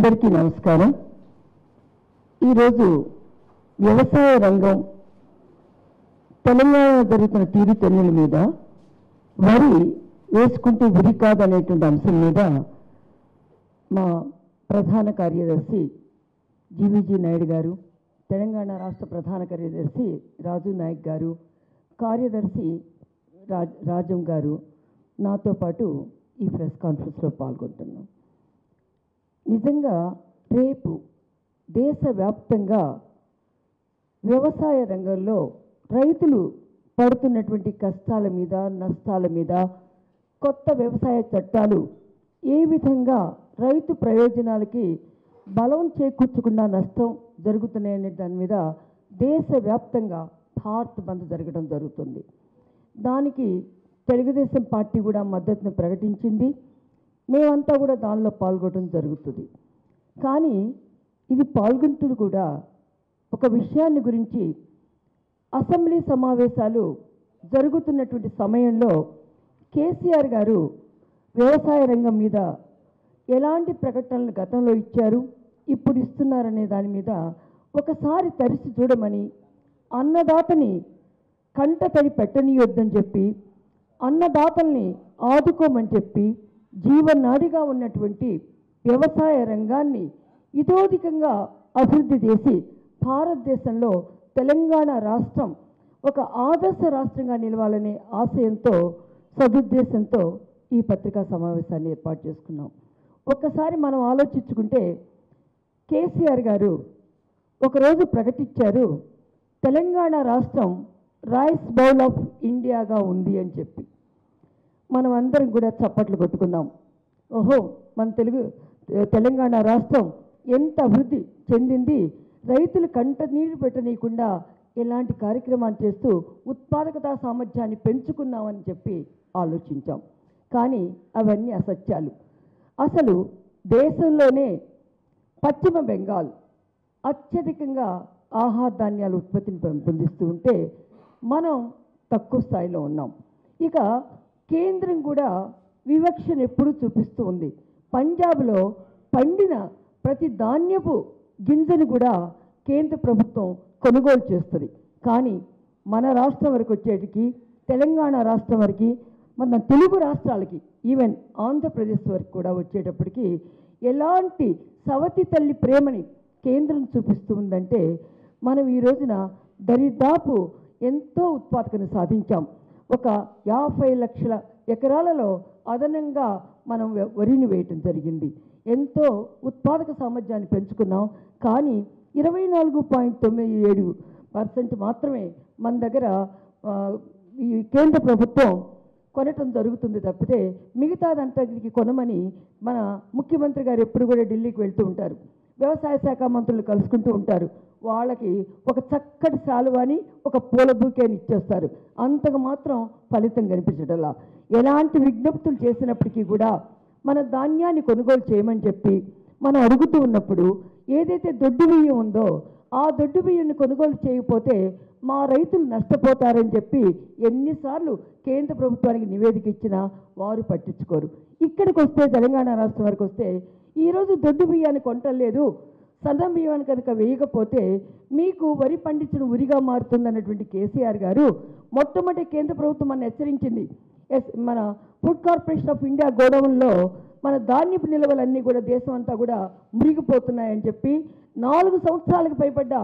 అందరికీ నమస్కారం. ఈరోజు వ్యవసాయ రంగం తెలంగాణ జరుగుతున్న తీరుతెన్నుల మీద వరి వేసుకుంటే ఉరి కాదనేటువంటి అంశం మీద మా ప్రధాన కార్యదర్శి జీవీజీ నాయుడు గారు, తెలంగాణ రాష్ట్ర ప్రధాన కార్యదర్శి రాజు నాయక్ గారు, కార్యదర్శి రాజం గారు నాతో పాటు ఈ ప్రెస్ కాన్ఫరెన్స్లో పాల్గొంటున్నాం. నిజంగా రేపు దేశవ్యాప్తంగా వ్యవసాయ రంగంలో రైతులు పడుతున్నటువంటి కష్టాల మీద, నష్టాల మీద, కొత్త వ్యవసాయ చట్టాలు ఏ విధంగా రైతు ప్రయోజనాలకి బలం చేకూర్చకుండా నష్టం జరుగుతున్నాయనే దాని మీద దేశవ్యాప్తంగా భారత్ బంద్ జరగడం జరుగుతుంది. దానికి తెలుగుదేశం పార్టీ కూడా మద్దతును ప్రకటించింది. మేమంతా కూడా దానిలో పాల్గొనడం జరుగుతుంది. కానీ ఇది పాల్గొంటూ కూడా ఒక విషయాన్ని గురించి అసెంబ్లీ సమావేశాలు జరుగుతున్నటువంటి సమయంలో కేసీఆర్ గారు వ్యవసాయ రంగం మీద ఎలాంటి ప్రకటనలు గతంలో ఇచ్చారు, ఇప్పుడు ఇస్తున్నారనే దాని మీద ఒకసారి తరిచి చూడమని, అన్నదాతని కంట తడి పెట్టనీయొద్దని చెప్పి, అన్నదాతల్ని ఆదుకోమని చెప్పి, జీవనాడిగా ఉన్నటువంటి వ్యవసాయ రంగాన్ని ఇతోధికంగా అభివృద్ధి చేసి భారతదేశంలో తెలంగాణ రాష్ట్రం ఒక ఆదర్శ రాష్ట్రంగా నిలవాలనే ఆశయంతో, సదుద్దేశంతో ఈ పత్రికా సమావేశాన్ని ఏర్పాటు చేసుకున్నాం. ఒక్కసారి మనం ఆలోచించుకుంటే కేసీఆర్ గారు ఒకరోజు ప్రకటించారు, తెలంగాణ రాష్ట్రం రైస్ బౌల్ ఆఫ్ ఇండియాగా ఉంది అని చెప్పి. మనం అందరం కూడా చప్పట్లు కొట్టుకున్నాం. ఓహో, మన తెలంగాణ రాష్ట్రం ఎంత అభివృద్ధి చెందింది, రైతులు కంట నీరు పెట్టనీయకుండా ఎలాంటి కార్యక్రమాలు చేస్తూ ఉత్పాదకతా సామర్థ్యాన్ని పెంచుకున్నామని చెప్పి ఆలోచించాం. కానీ అవన్నీ అసత్యాలు. అసలు దేశంలోనే పశ్చిమ బెంగాల్ అత్యధికంగా ఆహార ధాన్యాల ఉత్పత్తిని పెంపొందిస్తూ ఉంటే మనం తక్కువ స్థాయిలో ఉన్నాం. ఇక కేంద్రం కూడా వివక్షను ఎప్పుడూ చూపిస్తూ ఉంది. పంజాబ్లో పండిన ప్రతి ధాన్యపు గింజను కూడా కేంద్ర ప్రభుత్వం కొనుగోలు చేస్తుంది. కానీ మన రాష్ట్రం వరకు వచ్చేటికి, తెలంగాణ రాష్ట్రం వరకు, మన తెలుగు రాష్ట్రాలకి, ఈవెన్ ఆంధ్రప్రదేశ్ వరకు కూడా వచ్చేటప్పటికి ఎలాంటి సవతి తల్లి ప్రేమని కేంద్రం చూపిస్తూ ఉందంటే, మనం ఈ రోజున దరిదాపు ఎంతో ఉత్పాదకతను సాధించాం. ఒక 50 లక్షల ఎకరాలలో అదనంగా మనం వరిని వేయటం జరిగింది. ఎంతో ఉత్పాదక సామర్థ్యాన్ని పెంచుకున్నాం. కానీ 24.97% మాత్రమే మన దగ్గర ఈ కేంద్ర ప్రభుత్వం కొనటం జరుగుతుంది తప్పితే మిగతాదంతకి కొనమని మన ముఖ్యమంత్రి గారు ఎప్పుడు కూడా ఢిల్లీకి వెళ్తూ ఉంటారు. వ్యవసాయ శాఖ మంత్రులు కలుసుకుంటూ ఉంటారు. వాళ్ళకి ఒక చక్కటి శాలువాని, ఒక పూల బూకేని ఇచ్చేస్తారు. అంతకు మాత్రం ఫలితం కనిపించడంలా. ఎలాంటి విజ్ఞప్తులు చేసినప్పటికీ కూడా మన ధాన్యాన్ని కొనుగోలు చేయమని చెప్పి మనం అడుగుతూ ఉన్నప్పుడు ఏదైతే దొడ్డు బియ్యం ఉందో ఆ దొడ్డు బియ్యాన్ని కొనుగోలు చేయకపోతే మా రైతులు నష్టపోతారని చెప్పి ఎన్నిసార్లు కేంద్ర ప్రభుత్వానికి నివేదిక ఇచ్చినా వారు పట్టించుకోరు. ఇక్కడికి వస్తే, తెలంగాణ రాష్ట్రం వరకు వస్తే, ఈరోజు దొడ్డు బియ్యాన్ని కొంటలేదు, సన్నం బియ్యాన్ని కనుక వేయకపోతే మీకు వరి పండించిన ఉరిగా మారుతుందన్నటువంటి కేసీఆర్ గారు మొట్టమొదటి కేంద్ర ప్రభుత్వం మన హెచ్చరించింది. మన ఫుడ్ కార్పొరేషన్ ఆఫ్ ఇండియా గోడౌన్లో మన ధాన్యపు నిల్వలన్నీ కూడా దేశం అంతా కూడా మురిగిపోతున్నాయని చెప్పి 4 సంవత్సరాలకు పైబడ్డ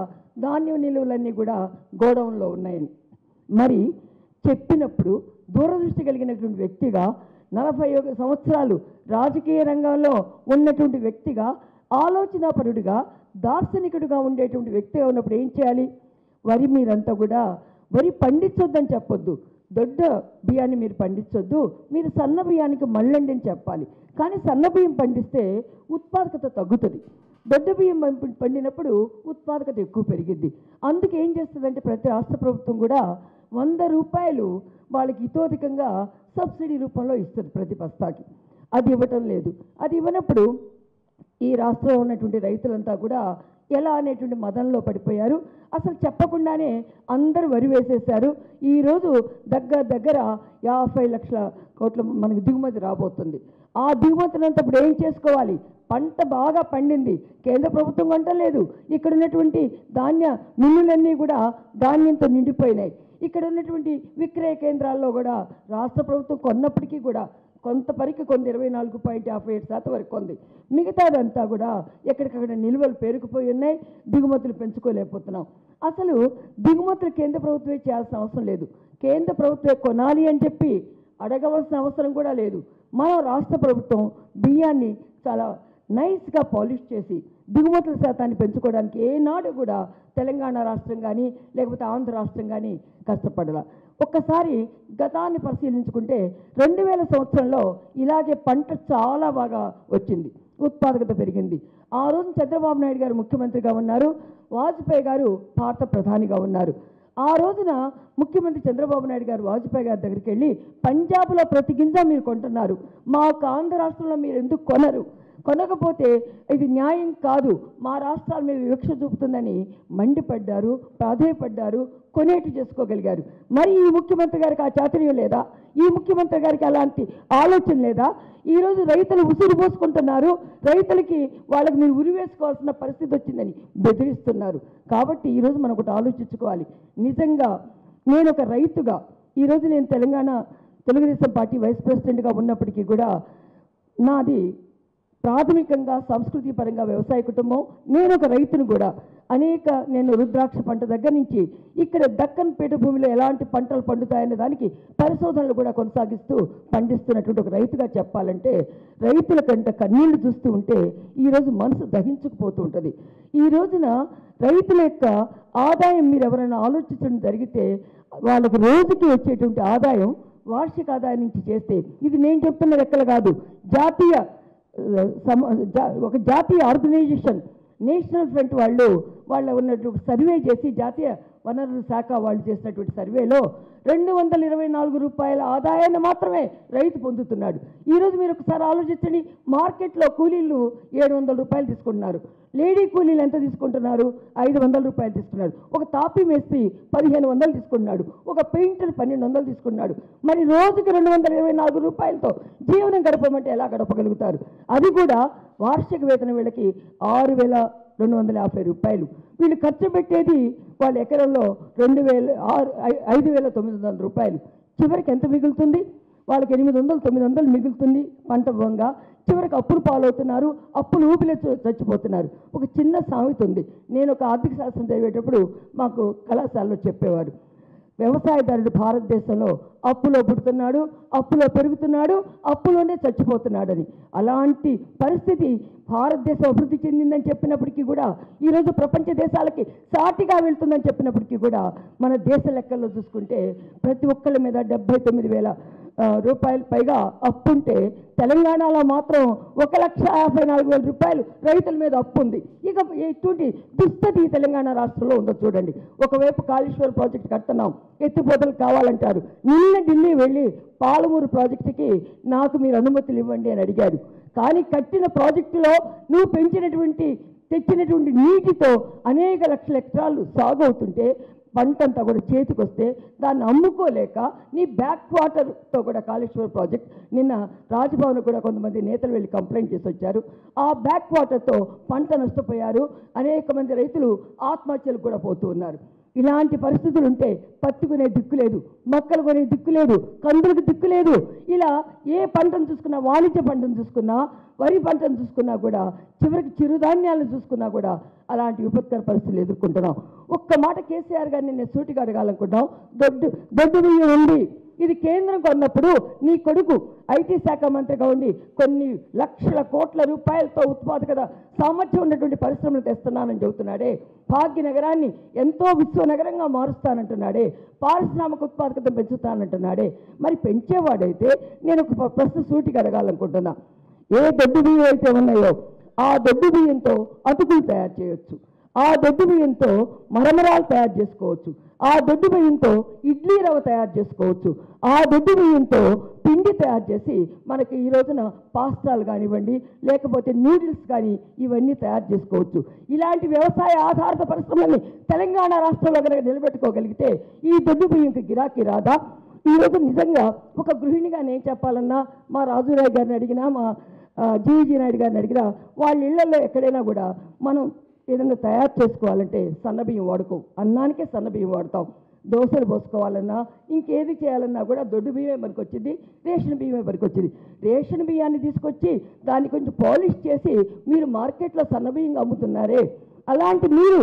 ధాన్యం నిల్వలన్నీ కూడా గోడౌన్లో ఉన్నాయని మరి చెప్పినప్పుడు దూరదృష్టి కలిగినటువంటి వ్యక్తిగా, 41 సంవత్సరాలు రాజకీయ రంగంలో ఉన్నటువంటి వ్యక్తిగా, ఆలోచనాపరుడిగా, దార్శనికుడిగా ఉండేటువంటి వ్యక్తిగా ఉన్నప్పుడు ఏం చేయాలి? వరి మీరంతా కూడా వరి పండించొద్దని చెప్పొద్దు, దొడ్డ బియ్యాన్ని మీరు పండించొద్దు, మీరు సన్న బియ్యానికి మళ్ళండి అని చెప్పాలి. కానీ సన్న బియ్యం పండిస్తే ఉత్పాదకత తగ్గుతుంది. దొడ్డ బియ్యం పండినప్పుడు ఉత్పాదకత ఎక్కువ పెరిగిద్ది. అందుకే ఏం చేస్తుందంటే ప్రతి రాష్ట్ర ప్రభుత్వం కూడా 100 రూపాయలు వాళ్ళకి ఇతోధికంగా సబ్సిడీ రూపంలో ఇస్తుంది ప్రతి బస్తాకి. అది ఇవ్వటం లేదు. అది ఇవ్వనప్పుడు ఈ రాష్ట్రంలో ఉన్నటువంటి రైతులంతా కూడా ఎలా అనేటువంటి మదంలో పడిపోయారు. అసలు చెప్పకుండానే అందరూ వరి వేసేశారు. ఈరోజు దగ్గర 50 లక్షల కోట్ల మనకు దిగుమతి రాబోతుంది. ఆ దిగుమతినంతా ఇప్పుడు ఏం చేసుకోవాలి? పంట బాగా పండింది, కేంద్ర ప్రభుత్వం కొంటలేదు. ఇక్కడ ఉన్నటువంటి ధాన్య మిల్లులన్నీ కూడా ధాన్యంతో నిండిపోయినాయి. ఇక్కడ ఉన్నటువంటి విక్రయ కేంద్రాల్లో కూడా రాష్ట్ర ప్రభుత్వం కొన్నప్పటికీ కూడా కొంత పరికి కొంది 24.57% వరకు కొంది. మిగతాదంతా కూడా ఎక్కడికక్కడ నిల్వలు పేరుకుపోయి ఉన్నాయి. దిగుమతులు పెంచుకోలేకపోతున్నాం. అసలు దిగుమతులు కేంద్ర ప్రభుత్వమే చేయాల్సిన అవసరం లేదు. కేంద్ర ప్రభుత్వమే కొనాలి అని చెప్పి అడగవలసిన అవసరం కూడా లేదు. మనం రాష్ట్ర ప్రభుత్వం బియ్యాన్ని చాలా నైస్గా పాలిష్ చేసి దిగుమతుల శాతాన్ని పెంచుకోవడానికి ఏనాడు కూడా తెలంగాణ రాష్ట్రం కానీ లేకపోతే ఆంధ్ర రాష్ట్రం కానీ కష్టపడాల. ఒక్కసారి గతాన్ని పరిశీలించుకుంటే 2000 సంవత్సరంలో ఇలాగే పంట చాలా బాగా వచ్చింది, ఉత్పాదకత పెరిగింది. ఆ రోజు చంద్రబాబు నాయుడు గారు ముఖ్యమంత్రిగా ఉన్నారు, వాజ్పేయి గారు భారత ప్రధానిగా ఉన్నారు. ఆ రోజున ముఖ్యమంత్రి చంద్రబాబు నాయుడు గారు వాజ్పేయి గారి దగ్గరికి వెళ్ళి, పంజాబ్లో ప్రతి గింజ మీరు కొంటున్నారు, మా ఆంధ్ర రాష్ట్రంలో మీరు ఎందుకు కొనరు, కొనకపోతే ఇది న్యాయం కాదు, మా రాష్ట్రాల మీద వివక్ష చూపుతుందని మండిపడ్డారు, ప్రాధేయపడ్డారు, కొనేటి చేసుకోగలిగారు. మరి ఈ ముఖ్యమంత్రి గారికి ఆ చాతుర్యం లేదా? ఈ ముఖ్యమంత్రి గారికి అలాంటి ఆలోచన లేదా? ఈరోజు రైతులు ఉసురు పోసుకుంటున్నారు, రైతులకి వాళ్ళకి మీరు ఉరివేసుకోవాల్సిన పరిస్థితి వచ్చిందని బెదిరిస్తున్నారు. కాబట్టి ఈరోజు మనం ఒకటి ఆలోచించుకోవాలి. నిజంగా నేను ఒక రైతుగా ఈరోజు నేను తెలంగాణ తెలుగుదేశం పార్టీ వైస్ ప్రెసిడెంట్గా ఉన్నప్పటికీ కూడా నాది ప్రాథమికంగా సంస్కృతి పరంగా వ్యవసాయ కుటుంబం. నేను ఒక రైతును కూడా. నేను రుద్రాక్ష పంట దగ్గర నుంచి ఇక్కడ దక్కన్ పీఠభూమిలో ఎలాంటి పంటలు పండుతాయనే దానికి పరిశోధనలు కూడా కొనసాగిస్తూ పండిస్తున్నటువంటి ఒక రైతుగా చెప్పాలంటే, రైతుల కంటే కన్నీళ్లు చూస్తూ ఉంటే ఈరోజు మనసు దహించుకుపోతూ ఉంటుంది. ఈ రోజున రైతుల యొక్క ఆదాయం మీరు ఎవరైనా ఆలోచించడం జరిగితే వాళ్ళకి రోజుకి వచ్చేటువంటి ఆదాయం వార్షిక ఆదాయం నుంచి చేస్తే, ఇది నేను చెప్తున్న లెక్కలు కాదు, ఒక జాతీయ ఆర్గనైజేషన్ నేషనల్ ఫ్రంట్ వాళ్ళ ఉన్నటువంటి సర్వే చేసి జాతీయ వనరుల శాఖ వాళ్ళు చేసినటువంటి సర్వేలో 224 రూపాయల ఆదాయాన్ని మాత్రమే రైతు పొందుతున్నాడు. ఈరోజు మీరు ఒకసారి ఆలోచించండి, మార్కెట్లో కూలీలు 700 రూపాయలు తీసుకుంటున్నారు, లేడీ కూలీలు ఎంత తీసుకుంటున్నారు? 500 రూపాయలు తీసుకున్నాడు. ఒక తాపీ మేస్త్రి 1500 తీసుకున్నాడు, ఒక పెయింటర్ 1200 తీసుకున్నాడు. మరి రోజుకి 224 రూపాయలతో జీవనం గడపమంటే ఎలా గడపగలుగుతారు? అది కూడా వార్షిక వేతనం వీళ్ళకి 6250 రూపాయలు. వీళ్ళు ఖర్చు పెట్టేది వాళ్ళ ఎకరంలో 5900 రూపాయలు. చివరికి ఎంత మిగులుతుంది? వాళ్ళకి 800 900 మిగులుతుంది పంట భంగా. చివరికి అప్పులు పాలవుతున్నారు, అప్పులు ఊపిలో చచ్చిపోతున్నారు. ఒక చిన్న సామెత ఉంది, నేను ఒక ఆర్థిక శాస్త్రం చదివేటప్పుడు మాకు కళాశాలలో చెప్పేవారు, వ్యవసాయదారుడు భారతదేశంలో అప్పులో పుడుతున్నాడు, అప్పులో పెరుగుతున్నాడు, అప్పులోనే చచ్చిపోతున్నాడని. అలాంటి పరిస్థితి భారతదేశం అభివృద్ధి చెందిందని చెప్పినప్పటికీ కూడా, ఈరోజు ప్రపంచ దేశాలకి సాటిగా వెళ్తుందని చెప్పినప్పటికీ కూడా, మన దేశ లెక్కల్లో చూసుకుంటే ప్రతి ఒక్కళ్ళ మీద 79,000 రూపాయలు పైగా అప్పుంటే, తెలంగాణలో మాత్రం 1,54,000 రూపాయలు రైతుల మీద అప్పు ఉంది. ఇక ఎటువంటి దుస్థితి తెలంగాణ రాష్ట్రంలో ఉందో చూడండి. ఒకవైపు కాళేశ్వరం ప్రాజెక్టు కడుతున్నాం, ఎత్తిపోతలు కావాలంటారు. నిన్న ఢిల్లీ వెళ్ళి పాలమూరు ప్రాజెక్టుకి నాకు మీరు అనుమతులు ఇవ్వండి అని అడిగారు. కానీ కట్టిన ప్రాజెక్టులో నువ్వు తెచ్చినటువంటి నీటితో అనేక లక్షల ఎకరాలు సాగు అవుతుంటే, పంటంతా కూడా చేతికి వస్తే దాన్ని అమ్ముకోలేక నీ బ్యాక్ వాటర్తో కూడా కాళేశ్వరం ప్రాజెక్ట్ నిన్న రాజ్భవన్ కూడా కొంతమంది నేతలు వెళ్ళి కంప్లైంట్ చేసి వచ్చారు. ఆ బ్యాక్ వాటర్తో పంట నష్టపోయారు. అనేక మంది రైతులు ఆత్మహత్యలు కూడా పోతూ ఉన్నారు. ఇలాంటి పరిస్థితులు ఉంటే పత్తుకునే దిక్కు లేదు, మొక్కలు కొనే దిక్కు లేదు, కందులకు దిక్కు లేదు. ఇలా ఏ పంటను చూసుకున్నా, వాణిజ్య పంటను చూసుకున్నా, వరి పంటను చూసుకున్నా కూడా, చివరికి చిరుధాన్యాలను చూసుకున్నా కూడా అలాంటి విపత్కర పరిస్థితులు ఎదుర్కొంటున్నాం. ఒక్క మాట కేసీఆర్ గారిని నేను సూటిగా అడగాలనుకుంటున్నాం. దొడ్డు బియ్యం ఉంది, ఇది కేంద్రం కొన్నప్పుడు నీ కొడుకు ఐటీ శాఖ మంత్రిగా ఉండి కొన్ని లక్షల కోట్ల రూపాయలతో ఉత్పాదకత సామర్థ్యం ఉన్నటువంటి పరిశ్రమలు తెస్తున్నానని చెబుతున్నాడే, భాగ్యనగరాన్ని ఎంతో విశ్వనగరంగా మారుస్తానంటున్నాడే, పారిశ్రామిక ఉత్పాదకత పెంచుతానంటున్నాడే. మరి పెంచేవాడైతే నేను ఒక ప్రశ్న సూటిగా అడగాలనుకుంటున్నా. ఏ దొడ్డు బియ్యం అయితే ఉన్నాయో ఆ దొడ్డు బియ్యంతో అటుకులు తయారు చేయొచ్చు, ఆ దొడ్డు బియ్యంతో మరమరాలు తయారు చేసుకోవచ్చు, ఆ దొడ్డు బియ్యంతో ఇడ్లీ రవ్వ తయారు చేసుకోవచ్చు, ఆ దొడ్డు బియ్యంతో పిండి తయారు చేసి మనకి ఈ రోజున పాస్తాలు కానివ్వండి, లేకపోతే నూడిల్స్ కానీ ఇవన్నీ తయారు చేసుకోవచ్చు. ఇలాంటి వ్యవసాయ ఆధారిత పరిశ్రమల్ని తెలంగాణ రాష్ట్రంలో కనుక నిలబెట్టుకోగలిగితే ఈ దొడ్డు బియ్యంకి గిరాకీ రాదా? ఈరోజు నిజంగా ఒక గృహిణిగా నేను చెప్పాలన్నా, మా రాజురాయ్ గారిని అడిగినా, మా జీవీజీ నాయుడు గారిని అడిగినా వాళ్ళ ఇళ్లలో ఎక్కడైనా కూడా మనం ఏదైనా తయారు చేసుకోవాలంటే సన్నబియ్యం వాడుకో, అన్నానికే సన్నబియ్యం వాడతాం. దోశలు పోసుకోవాలన్నా ఇంకేది చేయాలన్నా కూడా దొడ్డు బియ్యమే మనకు వచ్చింది, రేషన్ బియ్యమే మనకు వచ్చింది. రేషన్ బియ్యాన్ని తీసుకొచ్చి దాన్ని కొంచెం పాలిష్ చేసి మీరు మార్కెట్లో సన్నబియ్యంగా అమ్ముతున్నారే, అలాంటి మీరు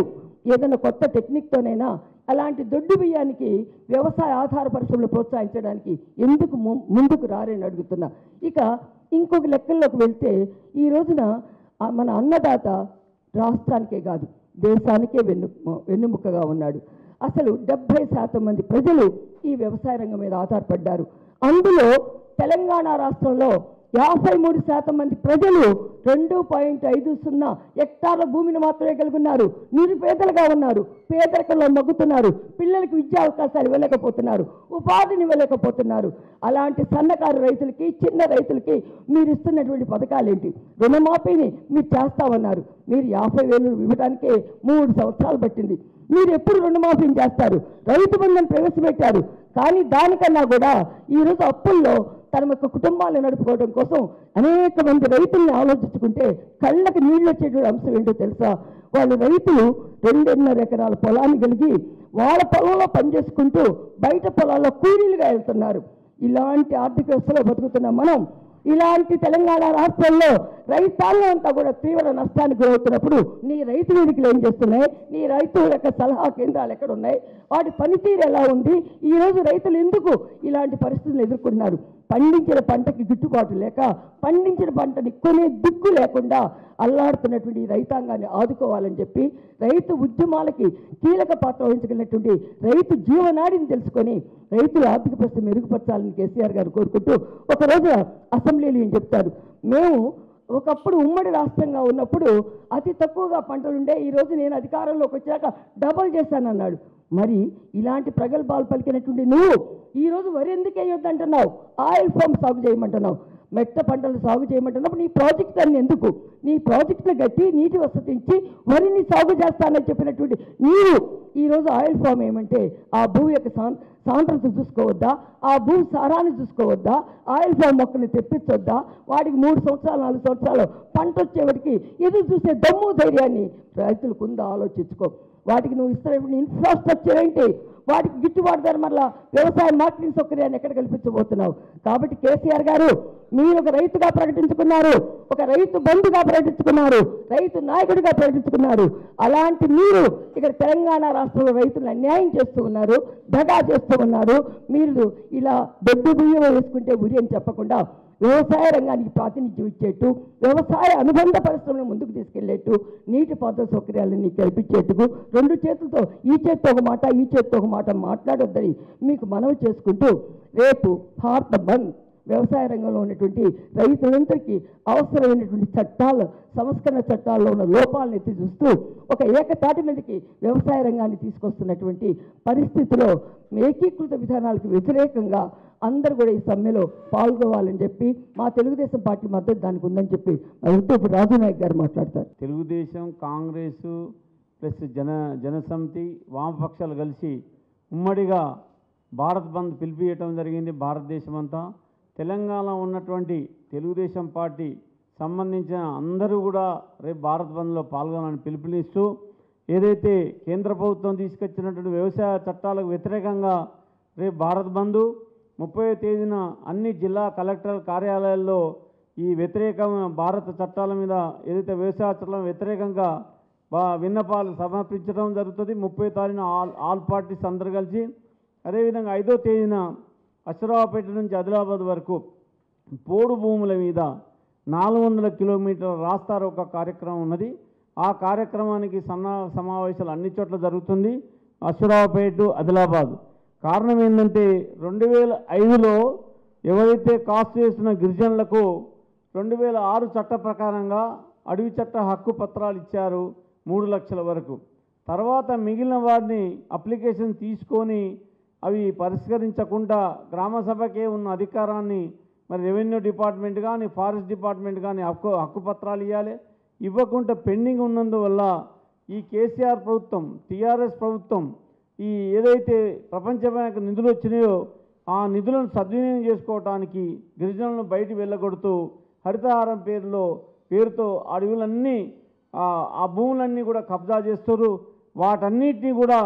ఏదైనా కొత్త టెక్నిక్తోనైనా అలాంటి దొడ్డు బియ్యానికి వ్యవసాయ ఆధార పరిశ్రమలు ప్రోత్సహించడానికి ఎందుకు ముందుకు రారని అడుగుతున్నా. ఇక ఇంకొక లెక్కల్లోకి వెళ్తే ఈ రోజున మన అన్నదాత రాష్ట్రానికే కాదు దేశానికే వెన్నుముక్కగా ఉన్నాడు. అసలు 70% మంది ప్రజలు ఈ వ్యవసాయ రంగం మీద ఆధారపడ్డారు. అందులో తెలంగాణ రాష్ట్రంలో 53% మంది ప్రజలు 2.50 హెక్టార్ల భూమిని మాత్రమే కలిగి ఉన్నారు. నిరుపేదలుగా ఉన్నారు, పేదరికంలో మగ్గుతున్నారు, పిల్లలకి విద్యా అవకాశాలు ఇవ్వలేకపోతున్నారు, ఉపాధిని ఇవ్వలేకపోతున్నారు. అలాంటి సన్నకారు రైతులకి, చిన్న రైతులకి మీరు ఇస్తున్నటువంటి పథకాలు ఏంటి? రుణమాఫీని మీరు చేస్తామన్నారు. మీరు 50,000 ఇవ్వడానికే 3 సంవత్సరాలు పట్టింది. మీరు ఎప్పుడు రుణమాఫీని చేస్తారు? రైతు బంధుని ప్రవేశపెట్టారు, కానీ దానికన్నా కూడా ఈరోజు అప్పుల్లో తన యొక్క కుటుంబాలను నడుపుకోవడం కోసం అనేక మంది రైతుల్ని ఆలోచించుకుంటే కళ్ళకి నీళ్ళు వచ్చేటువంటి అంశం ఏంటో తెలుసా? వాళ్ళు రైతులు 2.5 ఎకరాల పొలాన్ని కలిగి వాళ్ళ పొలంలో పనిచేసుకుంటూ బయట పొలాల్లో కూలీలుగా వెళ్తున్నారు. ఇలాంటి ఆర్థిక వ్యవస్థలో బతుకుతున్న మనం ఇలాంటి తెలంగాణ రాష్ట్రంలో రైతాంగం అంతా కూడా తీవ్ర నష్టానికి గురవుతున్నప్పుడు నీ రైతు వేదికలు ఏం చేస్తున్నాయి? నీ రైతు యొక్క సలహా కేంద్రాలు ఎక్కడ ఉన్నాయి? వాటి పనితీరు ఎలా ఉంది? ఈరోజు రైతులు ఎందుకు ఇలాంటి పరిస్థితులు ఎదుర్కొంటున్నారు? పండించిన పంటకి గిట్టుబాటు లేక, పండించిన పంటని కొనే దిక్కు లేకుండా అల్లాడుతున్నటువంటి రైతాంగాన్ని ఆదుకోవాలని చెప్పి రైతు ఉద్యమాలకి కీలక పాత్ర వహించగలిగినటువంటి రైతు జీవనాడిని తెలుసుకొని రైతుల ఆర్థిక పరిస్థితి మెరుగుపరచాలని కేసీఆర్ గారు కోరుకుంటూ ఒకరోజు అసెంబ్లీలో ఏం చెప్తారు, మేము ఒకప్పుడు ఉమ్మడి రాష్ట్రంగా ఉన్నప్పుడు అతి తక్కువగా పంటలుండే, ఈరోజు నేను అధికారంలోకి వచ్చాక డబల్ చేశానన్నాడు. మరి ఇలాంటి ప్రగల్భాలు పలికినటువంటి నువ్వు ఈరోజు వరి ఎందుకు వేయొద్దంటున్నావు? ఆయిల్ ఫామ్ సాగు చేయమంటున్నావు, మెట్ట పంటలు సాగు చేయమంటున్నప్పుడు నీ ప్రాజెక్ట్ అన్ని ఎందుకు? నీ ప్రాజెక్టులు గట్టి నీటి వసతి ఇచ్చి వరిని సాగు చేస్తానని చెప్పినటువంటి నీవు ఈరోజు ఆయిల్ ఫామ్ ఏమంటే ఆ భూ యొక్క సాంద్రత చూసుకోవద్దా? ఆ భూ సారాన్ని చూసుకోవద్దా? ఆయిల్ ఫామ్ మొక్కని తెప్పించొద్దా? వాటికి 3 సంవత్సరాలు 4 సంవత్సరాలు పంట వచ్చేవాడికి ఎదురు చూసే దమ్ము ధైర్యాన్ని రైతులకు ఉందా? ఆలోచించుకో. వాటికి నువ్వు ఇస్తున్నటువంటి ఇన్ఫ్రాస్ట్రక్చర్ ఏంటి? వాటికి గిట్టుబాటు ధర మళ్ళా వ్యవసాయ మార్కెటింగ్ సౌకర్యాన్ని ఎక్కడ కల్పించబోతున్నావు? కాబట్టి కేసీఆర్ గారు మీరు ఒక రైతుగా ప్రకటించుకున్నారు, ఒక రైతు బంధుగా ప్రకటించుకున్నారు, రైతు నాయకుడిగా ప్రకటించుకున్నారు. అలాంటి మీరు ఇక్కడ తెలంగాణ రాష్ట్రంలో రైతులను అన్యాయం చేస్తూ ఉన్నారు, దగా చేస్తూ ఉన్నారు. మీరు ఇలా దొడ్డు బియ్యం వేసుకుంటే ఉరి అని చెప్పకుండా వ్యవసాయ రంగానికి ప్రాతినిధ్యం ఇచ్చేట్టు, వ్యవసాయ అనుబంధ పరిశ్రమను ముందుకు తీసుకెళ్లేట్టు, నీటిపారుదల సౌకర్యాలను కల్పించేట్టుకు 2 చేతులతో ఈ చేతితో ఒక మాట, ఈ చేతితో ఒక మాట మాట్లాడొద్దని మీకు మనవి చేసుకుంటూ రేపు భారత బంద్ వ్యవసాయ రంగంలో ఉన్నటువంటి రైతులందరికీ అవసరమైనటువంటి చట్టాలు, సంస్కరణ చట్టాల్లో ఉన్న లోపాలను ఎత్తి చూస్తూ ఒక ఏకతాటి మీదకి వ్యవసాయ రంగాన్ని తీసుకొస్తున్నటువంటి పరిస్థితిలో ఏకీకృత విధానాలకు వ్యతిరేకంగా అందరూ కూడా ఈ సమ్మెలో పాల్గొవాలని చెప్పి మా తెలుగుదేశం పార్టీ మద్దతు దానికి ఉందని చెప్పి ఇప్పుడు రాజునాయక్ గారు మాట్లాడతారు. తెలుగుదేశం, కాంగ్రెస్ ప్లస్ జనసమితి, వామపక్షాలు కలిసి ఉమ్మడిగా భారత్ బంద్ పిలిపియటం జరిగింది. భారతదేశం అంతా తెలంగాణలో ఉన్నటువంటి తెలుగుదేశం పార్టీ సంబంధించిన అందరూ కూడా రేపు భారత్ బంద్లో పాల్గొనాలని పిలుపునిస్తూ ఏదైతే కేంద్ర ప్రభుత్వం తీసుకొచ్చినటువంటి వ్యవసాయ చట్టాలకు వ్యతిరేకంగా రేపు భారత్ బంద్ 30వ తేదీన అన్ని జిల్లా కలెక్టర్ కార్యాలయాల్లో ఈ భారత చట్టాల మీద ఏదైతే వ్యవసాయ చట్టాల వ్యతిరేకంగా విన్నపాలు సమర్పించడం జరుగుతుంది. 30వ తారీఖున ఆల్ పార్టీస్ అందరూ కలిసి, అదేవిధంగా 5వ తేదీన అశ్వరావుపేట నుంచి ఆదిలాబాద్ వరకు పోడు భూముల మీద 400 కిలోమీటర్ల రాస్తారోకో కార్యక్రమం ఉన్నది. ఆ కార్యక్రమానికి సమావేశాలు అన్ని చోట్ల జరుగుతుంది, అశ్వరావుపేట, ఆదిలాబాద్. కారణం ఏంటంటే 2005లో ఎవరైతే కాస్ట్ చేస్తున్న గిరిజనులకు 2006 చట్ట ప్రకారంగా అడవి చట్ట హక్కు పత్రాలు ఇచ్చారు 3 లక్షల వరకు. తర్వాత మిగిలిన వారిని అప్లికేషన్ తీసుకొని అవి పరిష్కరించకుండా గ్రామ సభకే ఉన్న అధికారాన్ని మరి రెవెన్యూ డిపార్ట్మెంట్ కానీ ఫారెస్ట్ డిపార్ట్మెంట్ కానీ హక్కు పత్రాలు ఇవ్వాలి. ఇవ్వకుండా పెండింగ్ ఉన్నందువల్ల ఈ కేసీఆర్ ప్రభుత్వం, టీఆర్ఎస్ ప్రభుత్వం ఈ ఏదైతే ప్రపంచ బ్యాంకు నిధులు వచ్చినాయో ఆ నిధులను సద్వినియోగం చేసుకోవటానికి గిరిజనులను బయటికి వెళ్ళగొడుతూ హరితహారం పేరుతో అడవులన్నీ ఆ భూములన్నీ కూడా కబ్జా చేస్తారు. వాటన్నిటినీ కూడా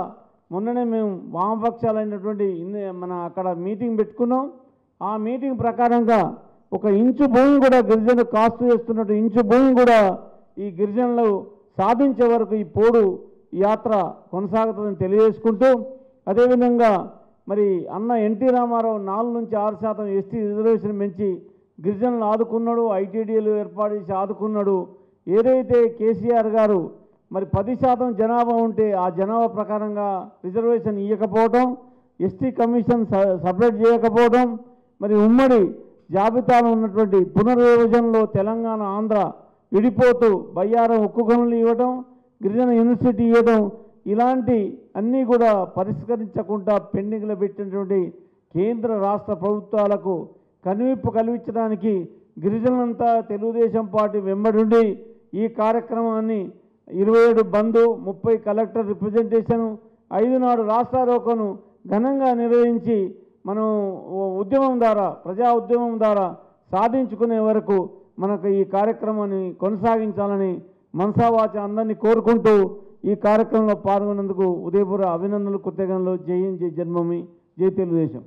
మొన్ననే మేము వామపక్షాలైనటువంటి మన అక్కడ మీటింగ్ పెట్టుకున్నాం. ఆ మీటింగ్ ప్రకారంగా 1 ఇంచు భూమి కూడా గిరిజనులు కాస్తు చేస్తున్నట్టు ఇంచు భూమి కూడా ఈ గిరిజనులు సాధించే వరకు ఈ పోడు యాత్ర కొనసాగుతుందని తెలియజేసుకుంటూ, అదేవిధంగా మరి అన్న ఎన్టీ రామారావు 4 నుంచి 6% ఎస్టీ రిజర్వేషన్ పెంచి గిరిజనులు ఆదుకున్నాడు, ఐటీడీలు ఏర్పాటు చేసి ఆదుకున్నాడు. ఏదైతే కేసీఆర్ గారు మరి 10% జనాభా ఉంటే ఆ జనాభా ప్రకారంగా రిజర్వేషన్ ఇవ్వకపోవడం, ఎస్టీ కమిషన్ సపరేట్ చేయకపోవడం, మరి ఉమ్మడి జాబితాలో ఉన్నటువంటి పునర్విభజనలో తెలంగాణ ఆంధ్ర విడిపోతూ బయ్యారం ఉక్కు గనులు ఇవ్వడం, గిరిజన యూనివర్సిటీ ఇవ్వడం, ఇలాంటి అన్నీ కూడా పరిష్కరించకుండా పెండింగ్లో పెట్టినటువంటి కేంద్ర రాష్ట్ర ప్రభుత్వాలకు కనువిప్పు కల్పించడానికి గిరిజనులంతా తెలుగుదేశం పార్టీ వెంబడి ఈ కార్యక్రమాన్ని 27 బంద్, 30 కలెక్టర్ రిప్రజెంటేషన్, 5 నాడు రాష్ట్రారోకను ఘనంగా నిర్వహించి మనం ఉద్యమం ద్వారా, ప్రజా ఉద్యమం ద్వారా సాధించుకునే వరకు మనకు ఈ కార్యక్రమాన్ని కొనసాగించాలని మనసావాచ అందరినీ కోరుకుంటూ ఈ కార్యక్రమంలో పాల్గొన్నందుకు ఉదయపూర్వ అభినందనలు, కృతజ్ఞతలు. జై హింద్, జై జన్మభూమి, జై తెలుగుదేశం.